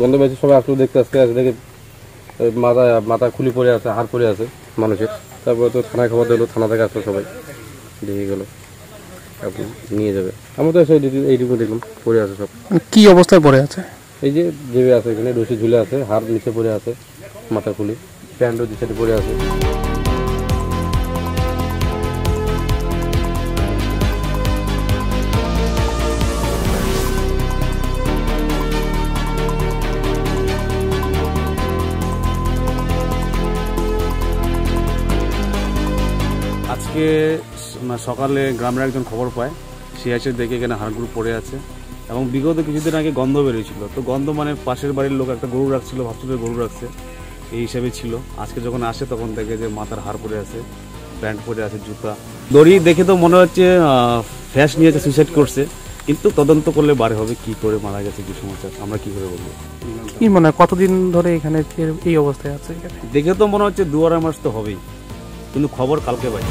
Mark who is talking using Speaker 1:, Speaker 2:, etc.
Speaker 1: গন্ধ পেয়েছে, সবাই আসলে দেখতে আসতে দেখে মাথা খুলি পড়ে আছে, হাড় পড়ে আছে মানুষের। তারপরে তো থানায় খবর দিল, থানা থেকে আসলো সবাই, দেখে গেল আপনি নিয়ে যাবে। আমরা তো এইটুকু দেখলাম পড়ে আছে সব।
Speaker 2: কি অবস্থায় পড়ে আছে?
Speaker 1: এই যে জেবে আছে, এখানে রশি ঝুলে আছে, হাড় নিচে পড়ে আছে, মাথা খুলি, প্যান্টও দু সাইডে পড়ে আছে।
Speaker 3: আজকে সকালে গ্রামের একজন খবর পায়, সে এসে দেখে এখানে হাড়গুলো পড়ে আছে এবং বিগত কিছুদিন আগে গন্ধ বেরিয়েছিল। তো গন্ধ মানে পাশের বাড়ির লোক একটা গরু রাখছিল, ভাবছিল গরু রাখছে, এই হিসাবে ছিল। আজকে যখন আসে তখন দেখে যে মাথার হাড় পড়ে আছে, প্যান্ট পরে আছে, জুতা, দড়ি দেখে তো মনে হচ্ছে ফ্যাস নিয়েছে, সুইসাইড করছে। কিন্তু তদন্ত করলে বার হবে কি করে মারা গেছে, কি সমস্যা, আমরা কি করে বলবো।
Speaker 2: কি মনে হয় কতদিন ধরে এখানে এই অবস্থায় আছে?
Speaker 3: দেখে তো মনে হচ্ছে 2-2.5 মাস তো হবেই, কিন্তু খবর কালকে পাই।